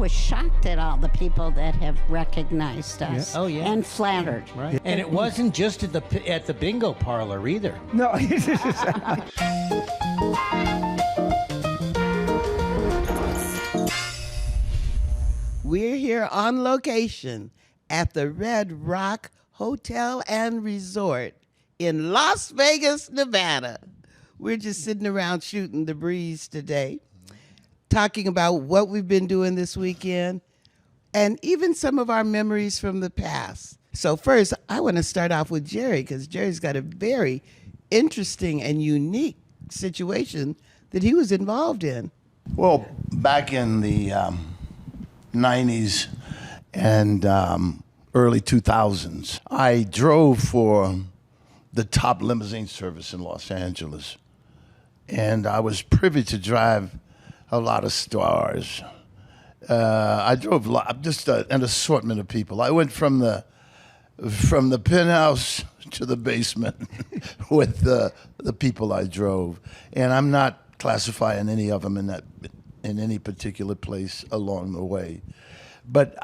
was shocked at all the people that have recognized us. Yeah. Oh, yeah. And flattered. Right. And it wasn't just at the bingo parlor either. No. We're here on location at the Red Rock Hotel and Resort in Las Vegas, Nevada. We're just sitting around shooting the breeze today, talking about what we've been doing this weekend and even some of our memories from the past. So first, I want to start off with Jerry because Jerry's got a very interesting and unique situation that he was involved in. Well, back in the 90s and early 2000s, I drove for the top limousine service in Los Angeles. And I was privy to drive a lot of stars. I drove just an assortment of people. I went from the penthouse to the basement with the people I drove. And I'm not classifying any of them in any particular place along the way. But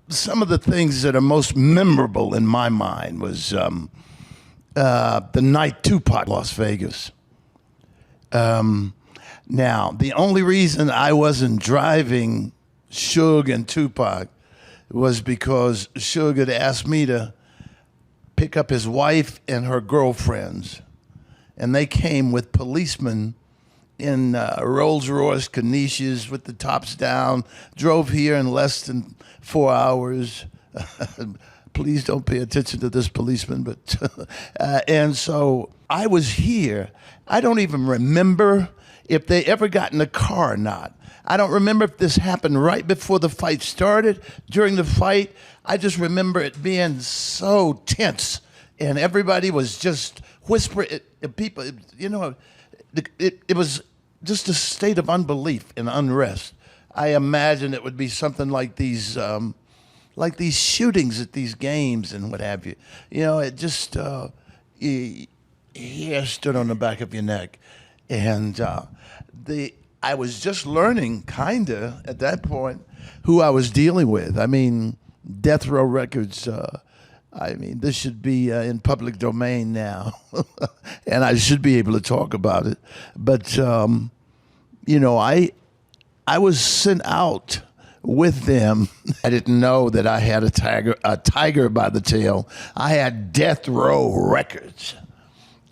some of the things that are most memorable in my mind was the night Tupac, Las Vegas. Now, the only reason I wasn't driving Suge and Tupac was because Suge had asked me to pick up his wife and her girlfriends. And they came with policemen in Rolls Royce Canisius with the tops down, drove here in less than 4 hours. Please don't pay attention to this policeman. But and so I was here. I don't even remember if they ever got in the car or not. I don't remember if this happened right before the fight started, during the fight. I just remember it being so tense, and everybody was just whispering. People, you know, it was just a state of unbelief and unrest. I imagine it would be something like these shootings at these games and what have you. You know, it just hair stood on the back of your neck, and I was just learning, kinda at that point, who I was dealing with. I mean, Death Row Records. I mean, this should be in public domain now, and I should be able to talk about it. But you know, I was sent out with them. I didn't know that I had a tiger by the tail. I had Death Row Records.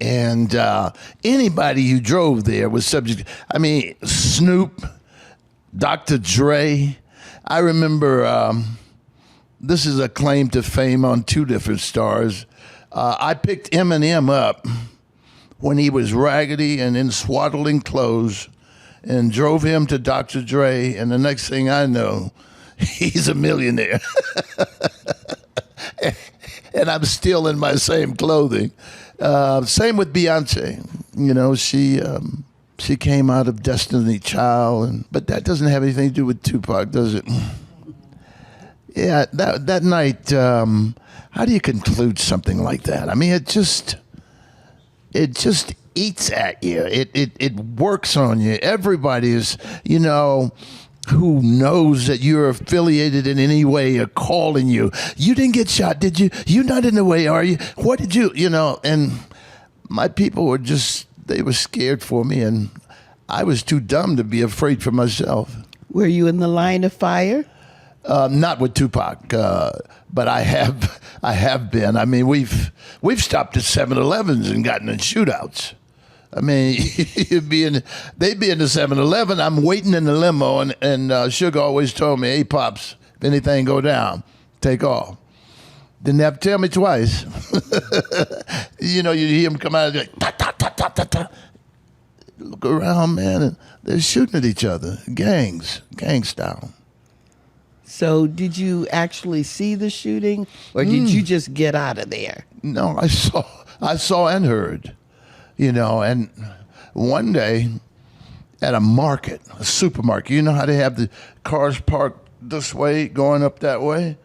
And anybody who drove there was subject. I mean, Snoop, Dr. Dre. I remember, this is a claim to fame on two different stars. I picked Eminem up when he was raggedy and in swaddling clothes and drove him to Dr. Dre. And the next thing I know, he's a millionaire. And I'm still in my same clothing. Same with Beyonce. You know, she came out of Destiny Child, but that doesn't have anything to do with Tupac, does it? Yeah, that night. How do you conclude something like that? I mean, it just eats at you. It works on you. Everybody is, you know, who knows that you're affiliated in any way are calling you. You didn't get shot, did you? You're not in the way, are you? What did you, you know? And my people were they were scared for me, and I was too dumb to be afraid for myself. Were you in the line of fire? Not with Tupac, but I have been. I mean, we've stopped at 7-Elevens and gotten in shootouts. I mean, they'd be in the 7-Eleven. I'm waiting in the limo, and Sugar always told me, "Hey, Pops, if anything go down, take off." Didn't have to tell me twice. You know, you hear them come out and like, ta, ta, ta, ta, ta, ta. Look around, man, and they're shooting at each other, gang style. So did you actually see the shooting, or did you just get out of there? No, I saw and heard. You know, and one day at a supermarket, you know how they have the cars parked this way, going up that way?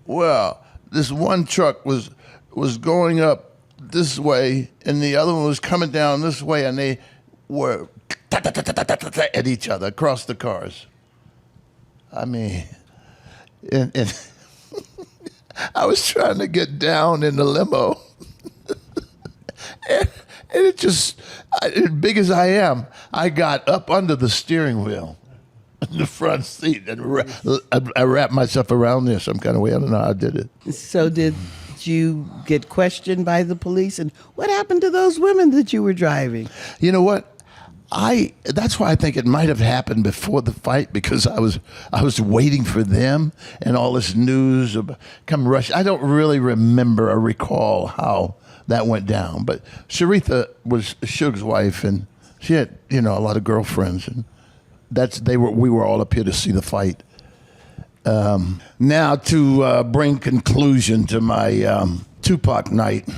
Well, this one truck was going up this way, and the other one was coming down this way, and they were at each other across the cars. I mean, and I was trying to get down in the limo. And it just, as big as I am, I got up under the steering wheel in the front seat and I wrapped myself around there some kind of way. I don't know how I did it. So did you get questioned by the police? And what happened to those women that you were driving? You know what? That's why I think it might have happened before the fight, because I was waiting for them and all this news come rush. I don't really remember or recall how that went down, but Sharitha was Suge's wife, and she had a lot of girlfriends, and we were all up here to see the fight. Now to bring conclusion to my Tupac night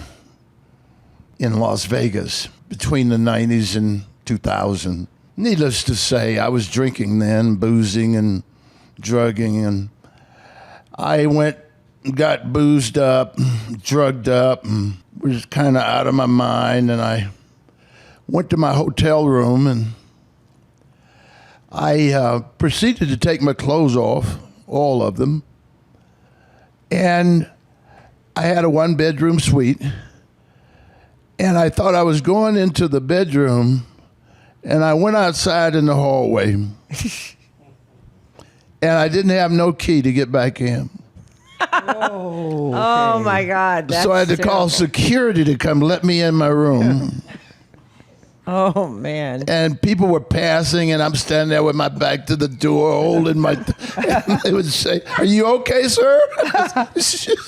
in Las Vegas between the 90s and 2000. Needless to say, I was drinking then, boozing and drugging, and I got boozed up, drugged up, and was kind of out of my mind, and I went to my hotel room, and I proceeded to take my clothes off, all of them, and I had a one-bedroom suite, and I thought I was going into the bedroom, and I went outside in the hallway, and I didn't have no key to get back in. Oh my God! So I had to call security to come let me in my room. Oh man! And people were passing, and I'm standing there with my back to the door, holding my. And they would say, "Are you okay, sir?"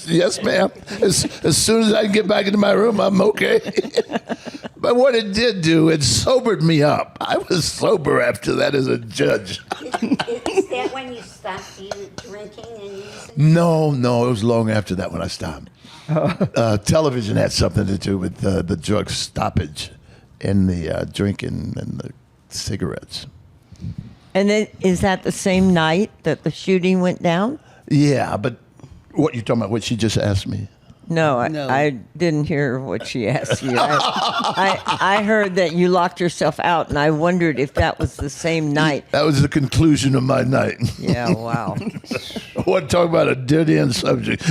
Yes, ma'am. As soon as I get back into my room, I'm okay. But what it did do, it sobered me up. I was sober after that as a judge. Is that when you stopped drinking and using? No, it was long after that when I stopped. Television had something to do with the drug stoppage and the drinking and the cigarettes. And then, is that the same night that the shooting went down? Yeah, but what you talking about? What she just asked me? No, No. I didn't hear what she asked you. I heard that you locked yourself out, and I wondered if that was the same night. That was the conclusion of my night. Yeah, wow. I want to talk about a dead end subject.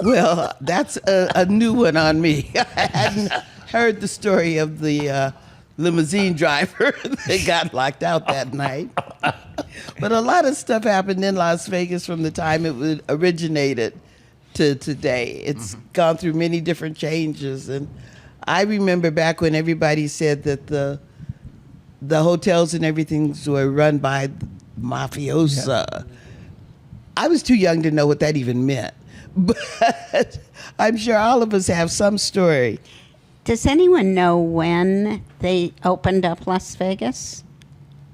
Well, that's a new one on me. I hadn't heard the story of the limousine driver that got locked out that night. But a lot of stuff happened in Las Vegas from the time it originated to today. It's gone through many different changes. And I remember back when everybody said that the hotels and everything were run by mafiosa. Yeah. I was too young to know what that even meant. But I'm sure all of us have some story. Does anyone know when they opened up Las Vegas?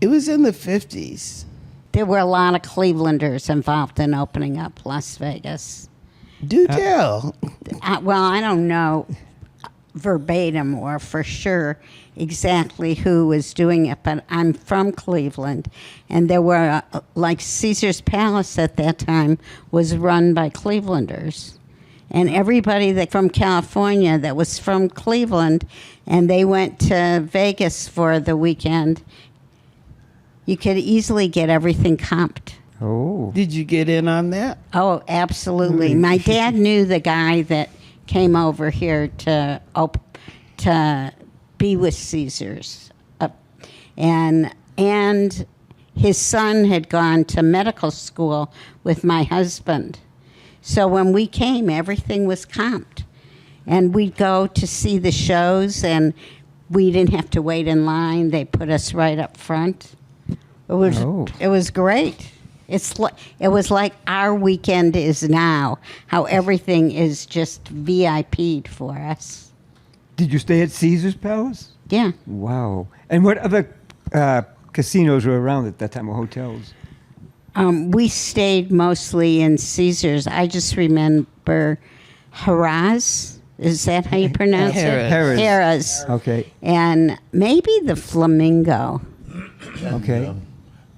It was in the 50s. There were a lot of Clevelanders involved in opening up Las Vegas. Do tell. Well, I don't know verbatim or for sure exactly who was doing it, but I'm from Cleveland, and there were, like Caesar's Palace at that time was run by Clevelanders. And everybody that from California that was from Cleveland, and they went to Vegas for the weekend, you could easily get everything comped. Oh. Did you get in on that? Oh, absolutely. My dad knew the guy that came over here to be with Caesars. And his son had gone to medical school with my husband. So when we came, everything was comped. And we'd go to see the shows, and we didn't have to wait in line. They put us right up front. It was great. It was like our weekend is now, how everything is just VIP'd for us. Did you stay at Caesar's Palace? Yeah. Wow. And what other casinos were around at that time, or hotels? We stayed mostly in Caesars. I just remember Harrah's. Is that how you pronounce it? Harrah's. Okay. And maybe the Flamingo. Okay.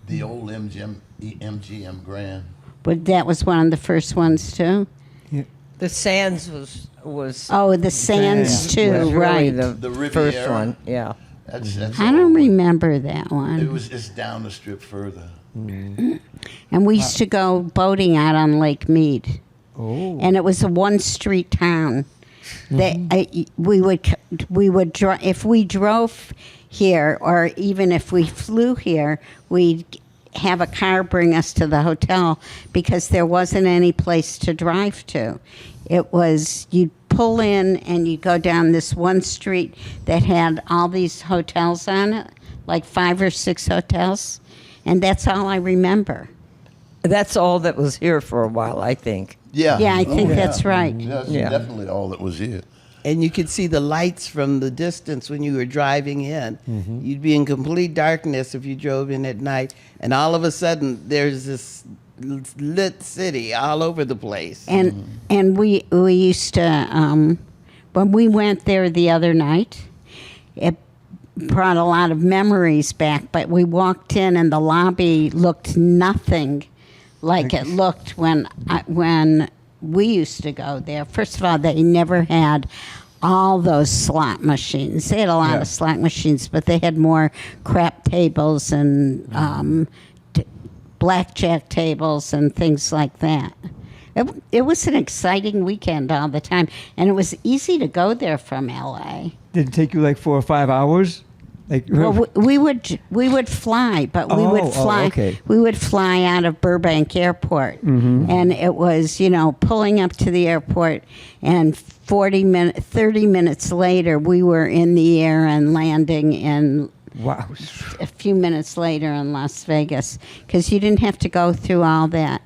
The old MGM Grand. But that was one of the first ones too. Yeah. The Sands was Oh, the Sands Yeah. too, was right? really the The first Riviera. one. Yeah. That's I don't all. remember that one. It's down the strip further. And we used to go boating out on Lake Mead. Oh. And it was a one-street town. We would if we drove here, or even if we flew here, we'd have a car bring us to the hotel because there wasn't any place to drive to. It was, you'd pull in and you'd go down this one street that had all these hotels on it, like 5 or 6 hotels, and that's all I remember. That's all that was here for a while, I think. Yeah. Yeah, I think that's right. That's Yeah. definitely all that was here. And you could see the lights from the distance when you were driving in. You'd be in complete darkness if you drove in at night, and all of a sudden there's this lit city all over the place. And we used to when we went there the other night, it brought a lot of memories back. But we walked in and the lobby looked nothing like it looked when we used to go there. First of all, they never had all those slot machines. They had a lot of slot machines, but they had more crap tables and blackjack tables and things like that. It was an exciting weekend all the time, and it was easy to go there from L.A. Did it take you like 4 or 5 hours? Like, Well, we would fly, but we would fly. Okay. We would fly out of Burbank Airport, and it was pulling up to the airport, and 30 minutes later we were in the air and landing in wow. a few minutes later in Las Vegas, because you didn't have to go through all that.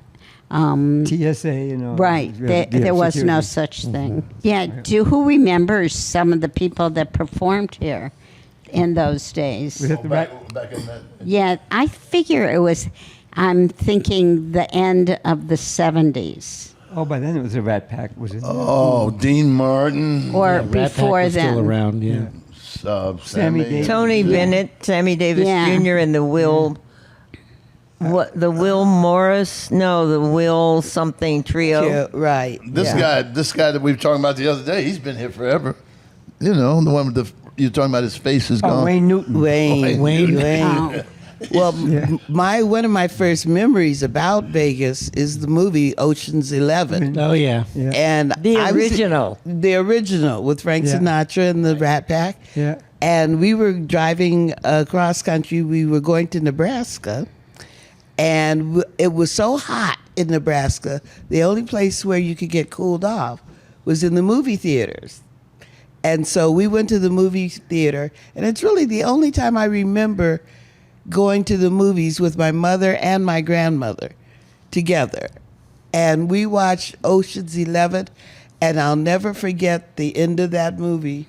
TSA, Right, there was no such thing. Yeah, who remembers some of the people that performed here in those days? Was it the back right? in that. Yeah, I figure it was, I'm thinking the end of the 70s. Oh, by then it was a Rat Pack, was it? Oh, Dean Martin. Or Rat Pack before was then. still around, yeah. Sammy Davis. Tony Bennett, Sammy Davis Yeah. Jr., and the Will Morris? No, the Will something trio. Yeah, right. This guy that we were talking about the other day, he's been here forever. The one with you're talking about, his face is Oh, gone. Wayne Newton. Wayne. Oh. Well, Yeah. one of my first memories about Vegas is the movie Ocean's 11. Oh, yeah. Yeah. And The I was- original. the original with Frank Yeah. Sinatra and the Rat Pack. Yeah. And we were driving across country. We were going to Nebraska, and it was so hot in Nebraska. The only place where you could get cooled off was in the movie theaters. And so we went to the movie theater, and it's really the only time I remember going to the movies with my mother and my grandmother together. And we watched Ocean's 11, and I'll never forget the end of that movie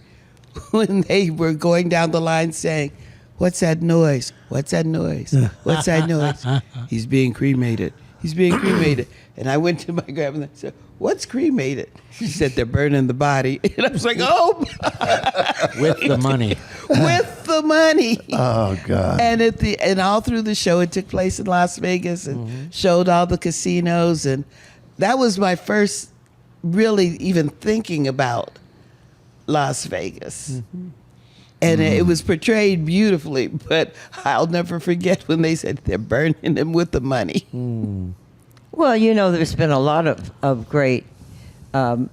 when they were going down the line saying, "What's that noise? What's that noise? What's that noise?" "He's being cremated. He's being cremated." And I went to my grandmother and said, "What's cremated?" She said, "They're burning the body." And I was like, "Oh, With the money. with the money." Oh God. And all through the show, it took place in Las Vegas and showed all the casinos, and that was my first really even thinking about Las Vegas. And it was portrayed beautifully, but I'll never forget when they said they're burning them with the money. Well, there's been a lot of great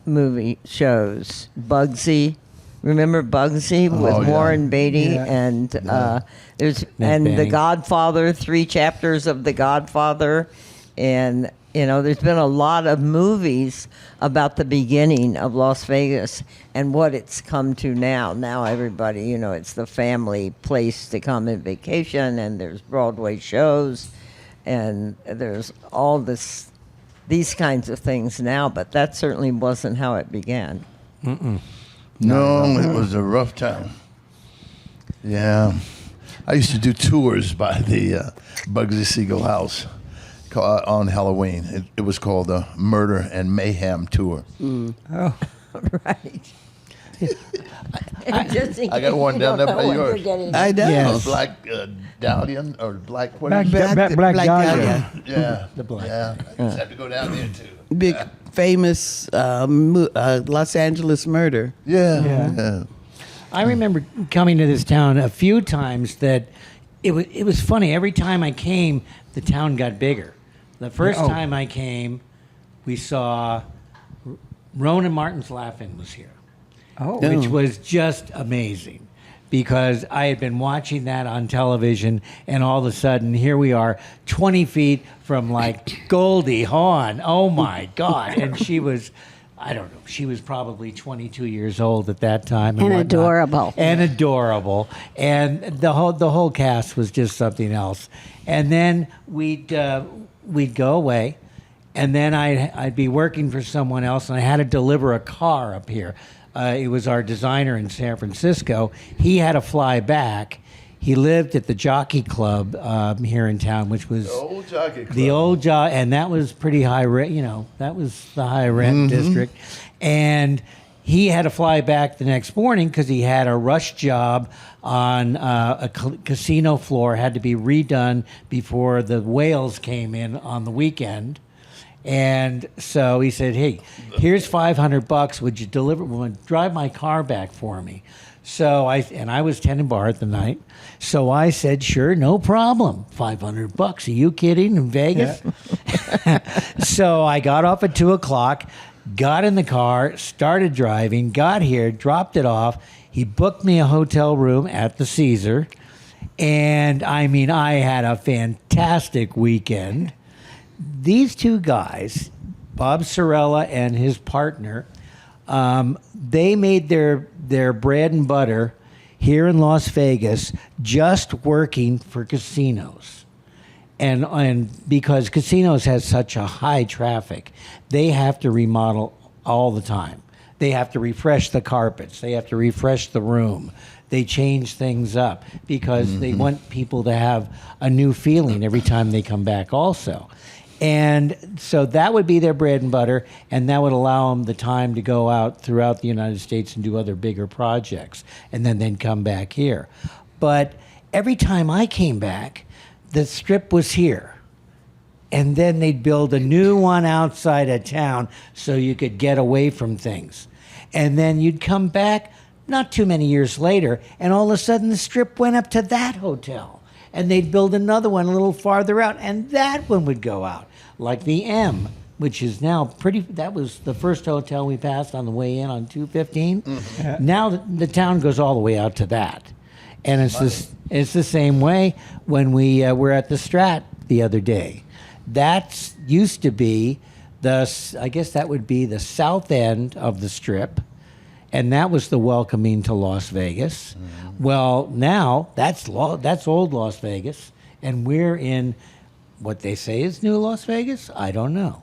movie shows. Bugsy. Remember Bugsy with yeah. Warren Beatty? Yeah. And there's Matt The Banning. Godfather, 3 chapters of The Godfather. And, there's been a lot of movies about the beginning of Las Vegas and what it's come to now. Now everybody, it's the family place to come and vacation, and there's Broadway shows, and there's all these kinds of things now, but that certainly wasn't how it began. No, it was a rough time. Yeah. I used to do tours by the Bugsy Siegel house on Halloween. It was called the Murder and Mayhem Tour. Oh. Right. Just in I got case one you down don't there by know what yours. you're getting I know. Yes. Black Dahlian or Black what Black, is it? Black Black Dahlia. Dahlia. Yeah. The Black. Yeah. I just have to go down there too. Big famous Los Angeles murder. Yeah. Yeah. Yeah. I remember coming to this town a few times that it was funny. Every time I came, the town got bigger. The first Oh. time I came, we saw Ronan Martin's Laugh-In was here, Oh. which was just amazing because I had been watching that on television, and all of a sudden, here we are, 20 feet from like Goldie Hawn. Oh my God! And she was, I don't know, she was probably 22 years old at that time, And whatnot. adorable. And adorable, and the whole cast was just something else. And then we'd go away. And then I'd be working for someone else, and I had to deliver a car up here. It was our designer in San Francisco. He had to fly back. He lived at the Jockey Club here in town, which was Old Jockey Club. the old and that was pretty high rent. You know, that was the high rent district. And he had to fly back the next morning because he had a rush job on a casino floor, had to be redone before the whales came in on the weekend. And so he said, "Hey, here's $500. Would you drive my car back for me?" So I was tending bar at the night. So I said, "Sure, no problem. $500. Are you kidding? In Vegas?" So I got off at 2:00, got in the car, started driving, got here, dropped it off. He booked me a hotel room at the Caesar. And I mean, I had a fantastic weekend. These two guys, Bob Sorella and his partner, they made their bread and butter here in Las Vegas just working for casinos. And because casinos has such a high traffic, they have to remodel all the time. They have to refresh the carpets. They have to refresh the room. They change things up because they want people to have a new feeling every time they come back also. And so that would be their bread and butter, and that would allow them the time to go out throughout the United States and do other bigger projects, and then they'd come back here. But every time I came back, the Strip was here. And then they'd build a new one outside of town so you could get away from things. And then you'd come back not too many years later, and all of a sudden the Strip went up to that hotel. And they'd build another one a little farther out, and that one would go out, like the M, which is now that was the first hotel we passed on the way in on 215. Now the town goes all the way out to that. And it's the same way when we were at the Strat the other day. That used to be I guess that would be the south end of the Strip, and that was the welcoming to Las Vegas. Well, now that's old Las Vegas, and we're in what they say is new Las Vegas. I don't know,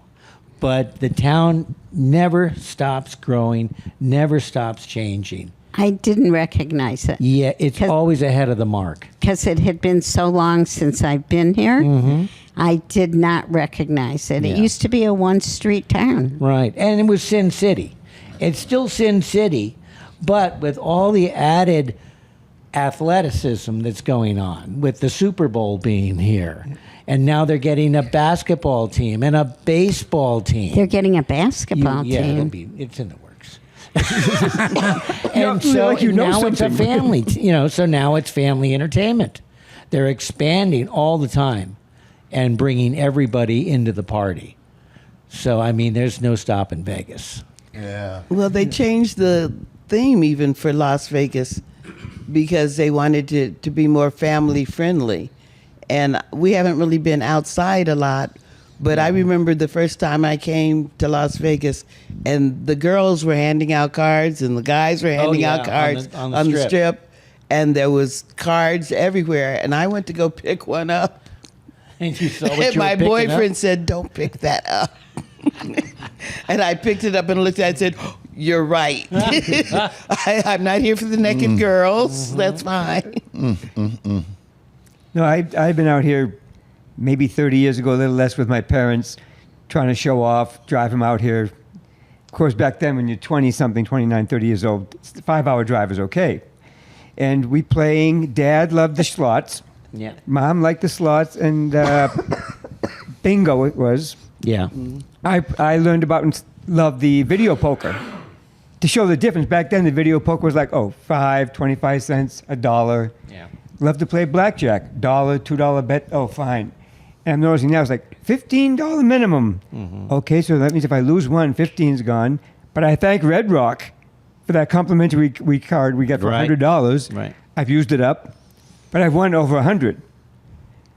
but the town never stops growing, never stops changing. I didn't recognize it. Yeah, it's always ahead of the mark. Because it had been so long since I've been here, I did not recognize it. It Yeah. used to be a one-street town. Right, and it was Sin City. It's still Sin City, but with all the added athleticism that's going on, with the Super Bowl being here, and now they're getting a basketball team and a baseball team. They're getting a basketball Yeah, team. it's in the works. And so like you know now it's a something. family, so now it's family entertainment. They're expanding all the time and bringing everybody into the party. So, I mean, there's no stop in Vegas. Yeah. Well, they changed the theme even for Las Vegas because they wanted to be more family friendly. And we haven't really been outside a lot, but I remember the first time I came to Las Vegas and the girls were handing out cards and the guys were handing yeah, out cards on the on the strip. strip, and there was cards everywhere, and I went to go pick one up. And you saw what And you were my picking boyfriend up? said, "Don't pick that up." And I picked it up and looked at it and said, "You're right. I'm not here for the naked girls. That's fine." No, I've been out here maybe 30 years ago, a little less with my parents, trying to show off, drive them out here. Of course, back then when you're 20-something, 29, 30 years old, a 5-hour drive is okay. And we playing, Dad loved the slots. Yeah. Mom liked the slots, and bingo it was. Yeah. I learned about and loved the video poker. to show the difference. Back then, the video poker was like, 5, 25 cents, $1. Yeah. Love to play blackjack. $1, $2 bet. Oh, fine. And I'm noticing now it's like $15 minimum. Okay, so that means if I lose one, 15's gone. But I thank Red Rock for that complimentary card we get for Right. $100. Right. I've used it up, but I've won over 100.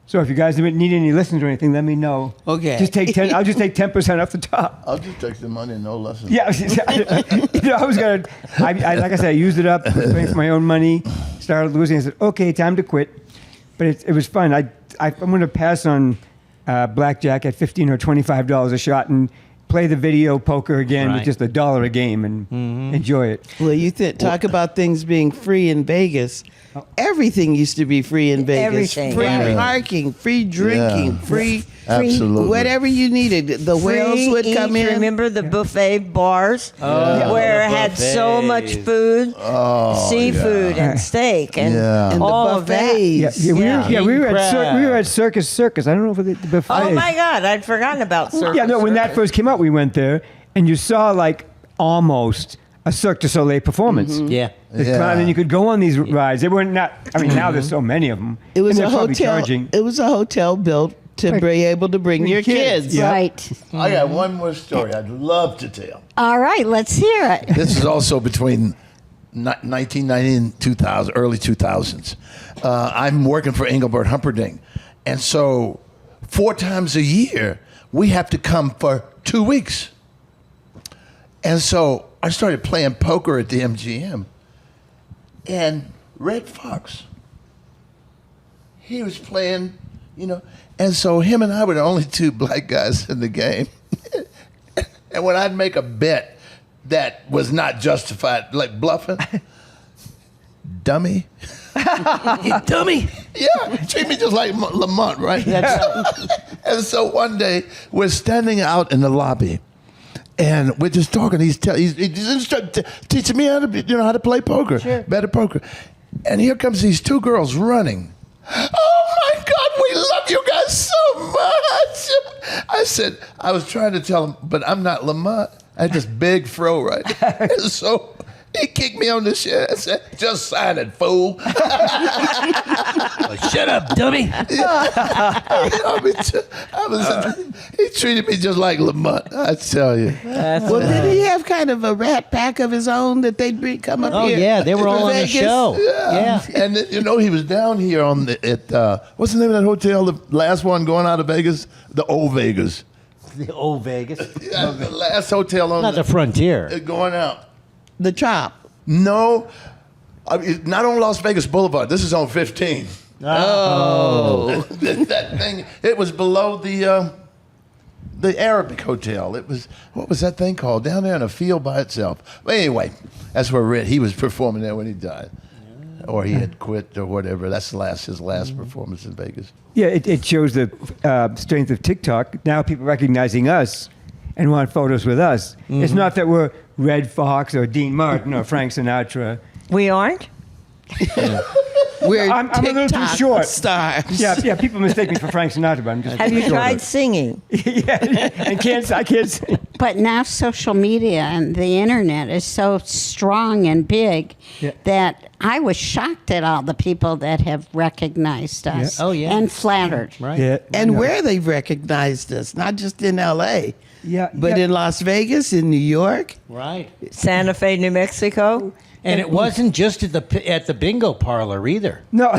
So if you guys need any lessons or anything, let me know. Okay. Just take 10. I'll just take 10% off the top. I'll just take the money, no lessons. Yeah, I was gonna. I like I said, I used it up, paying for my own money. Started losing. I said, okay, time to quit. But it was fun. I'm going to pass on blackjack at $15 or $25 a shot and play the video poker again with Right. just $1 a game and enjoy it. Well, you talk about things being free in Vegas. Everything used to be free in Vegas. Everything. Free Right. parking, free drinking, Yeah. free Absolutely. whatever you needed. The whales Free would come eats. in. Remember the buffet bars where it had so much food, seafood and steak and Yeah. And the all of that. buffets. We were King at Circus. I don't know if the buffet. Oh my God, I'd forgotten about Circus. Yeah, no. When that Circus. first came out, we went there, and you saw like almost a Cirque du Soleil performance. Yeah. They come out and you could go on these rides. They weren't not. I mean, now there's so many of them. It was and a they're probably hotel. charging. It was a hotel built to be able to bring your kids. Yeah. Right. I got one more story I'd love to tell. All right, let's hear it. This is also between 1990 and 2000, early 2000s. I'm working for Engelbert Humperdinck. And so 4 times a year, we have to come for 2 weeks. And so I started playing poker at the MGM. And Red Fox, he was playing, and so him and I were the only 2 black guys in the game. And when I'd make a bet that was not justified, like bluffing, dummy. You dummy. Yeah, treat me just like Lamont, right? And so one day we're standing out in the lobby, and we're just talking. He's teaching me how to play poker, better poker. And here comes these 2 girls running. Oh my God, we love you guys so much. I said, I was trying to tell him, but I'm not Lamont. I had this big fro, right? And so he kicked me on the shin and said, just sign it, fool. Shut up, dummy. He treated me just like Lamont, I tell you. Well, did he have kind of a rat pack of his own that they'd come up Oh here? yeah, they were to all on the Vegas? show. Yeah. And he was down here what's the name of that hotel, the last one going out of Vegas? The Old Vegas. The old Vegas. Yeah, the last hotel on Not the Frontier. going out. The Chop. No, not on Las Vegas Boulevard. This is on 15. Oh. That thing, it was below the Arabic Hotel. It was, what was that thing called? Down there in a field by itself. But anyway, that's where he was performing there when he died. Or he had quit or whatever. That's his last performance in Vegas. Yeah, it shows the strength of TikTok. Now people recognizing us and want photos with us. It's not that we're Red Fox or Dean Martin or Frank Sinatra. We aren't? We're I'm a little too TikTok short. stars. Yeah, people mistake me for Frank Sinatra, but I'm just Have you shorter. tried singing? Yeah, and I can't sing. But now social media and the internet is so strong and big that I was shocked at all the people that have recognized us. Oh, yeah. And flattered. Right. Yeah, And where they've recognized us, not just in L.A., Yeah, but yeah. in Las Vegas, in New York. Right. Santa Fe, New Mexico? And it wasn't just at the bingo parlor either. No,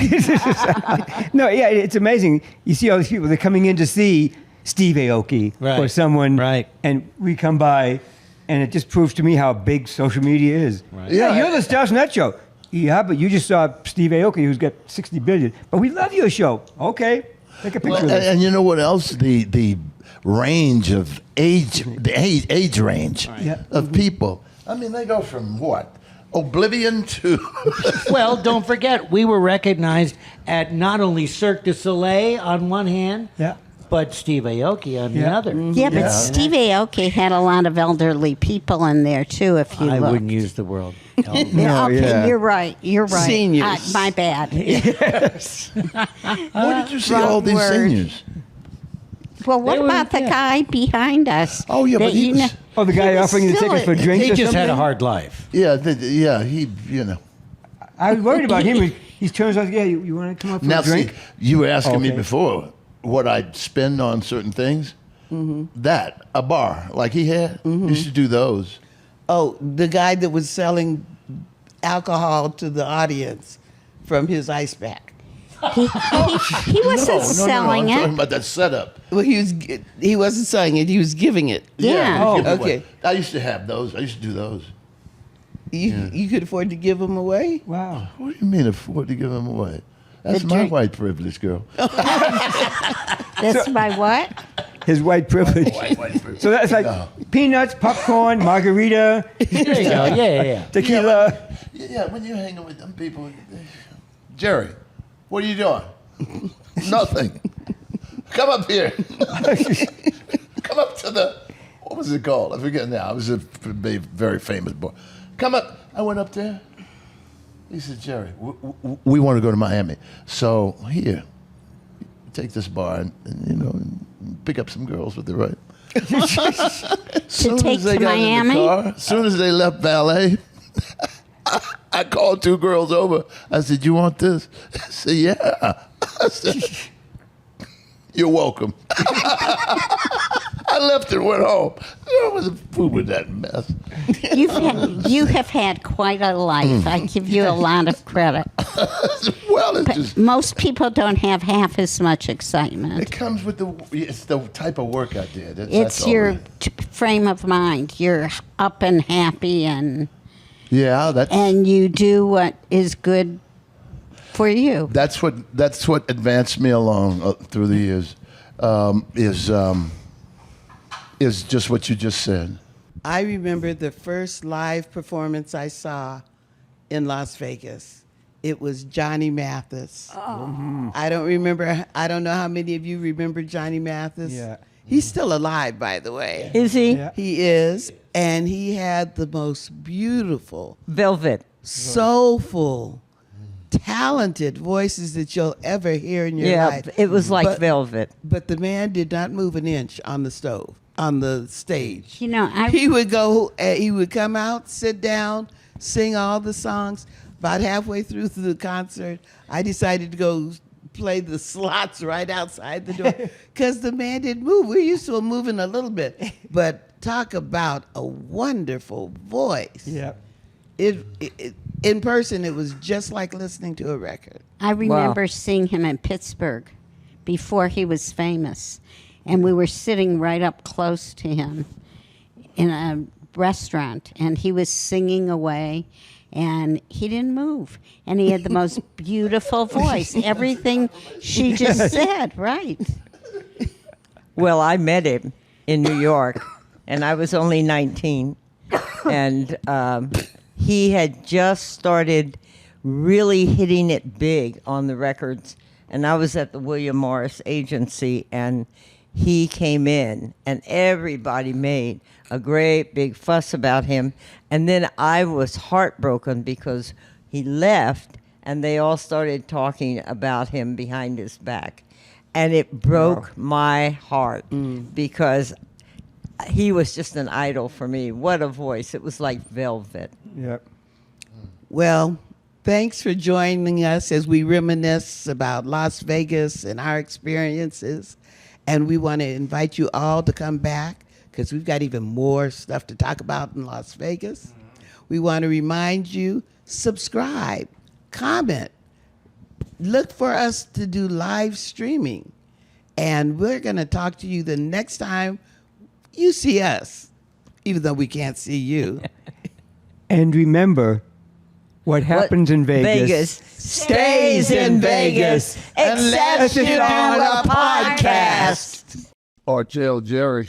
no, yeah, it's amazing. You see all these people, they're coming in to see Steve Aoki or Right, someone, right. and we come by, and it just proves to me how big social media is. Right. Yeah, you're the Stars Net Show. Yeah, but you just saw Steve Aoki, who's got 60 billion. But we love your show. Okay, take a picture Well, of this. and you know what else? The range of age, age range Yeah. of people. I mean, they go from what? Oblivion to Well, don't forget, we were recognized at not only Cirque du Soleil on one hand, Yeah. but Steve Aoki on the Yeah. other. Yeah, but Steve Aoki had a lot of elderly people in there too. If you I look, wouldn't use the word. Yeah, No, okay, yeah. you're right. You're right. Seniors. My bad. where did you see Wrong all these word. seniors? Well, what They were- about the yeah. guy behind us? Oh, yeah, that but he you was- know- Oh, the guy he was offering you the still tickets for a- drinks He or just had a something? hard life. Yeah, he, I was worried about him. He turns out, yeah, you want to come up for Now, a drink? see, you were asking me Okay. before what I'd spend on certain things. That, a bar like he had, you should do those. Oh, the guy that was selling alcohol to the audience from his ice pack. He wasn't selling I'm talking it. about that setup. Well, he wasn't selling it. He was giving it. Yeah. you give it okay. away. I used to have those. I used to do those. You could afford to give them away. Wow. What do you mean afford to give them away? That's The my drink. white privilege, girl. That's my what? His white privilege. White privilege. So that's like No. peanuts, popcorn, margarita, There you go. Yeah. tequila. Yeah, when you're hanging with them people, Jerry, what are you doing? Nothing. Come up here. Come up to the, what was it called? I forget now. It was a very famous boy. Come up. I went up there. He said, Jerry, we want to go to Miami. So here, take this bar and and pick up some girls with it, right? take to Miami? As soon as they left ballet, I called two girls over. I said, "You want this?" I said, "Yeah." I said, "You're welcome." I left and went home. I wasn't food with that mess. You have had quite a life. I give you a lot of credit. Well, it's But just most people don't have half as much it excitement. comes with it's the type of work I did. It's That's all your it is. frame of mind. You're up and happy, and Yeah, you do what is good for you. that's what advanced me along through the years. Is just what you just said. I remember the first live performance I saw in Las Vegas. It was Johnny Mathis. I don't know how many of you remember Johnny Mathis. Yeah. He's still alive, by the way. Is he? Yeah. He is. And he had the most beautiful, Velvet. soulful, talented voices that you'll ever hear in your Yeah, life. it was like But- velvet. But the man did not move an inch on the stage. You know, He would go. He would come out, sit down, sing all the songs. About halfway through the concert, I decided to go play the slots right outside the door because the man didn't move. We're used to him moving a little bit, but talk about a wonderful voice. Yeah. In person, it was just like listening to a record. I remember seeing him in Pittsburgh before he was famous, and we were sitting right up close to him in a restaurant, and he was singing away, and he didn't move, and he had the most beautiful voice. Everything she just said, right? Well, I met him in New York, and I was only 19, and he had just started really hitting it big on the records, and I was at the William Morris Agency, and he came in, and everybody made a great big fuss about him, and then I was heartbroken because he left, and they all started talking about him behind his back. And it broke my heart because he was just an idol for me. What a voice. It was like velvet. Yep. Well, thanks for joining us as we reminisce about Las Vegas and our experiences. And we want to invite you all to come back because we've got even more stuff to talk about in Las Vegas. We want to remind you, subscribe, comment, look for us to do live streaming. And we're going to talk to you the next time you see us, even though we can't see you. And remember, what happens in Vegas stays in Vegas, except you on a podcast. Or tell Jerry.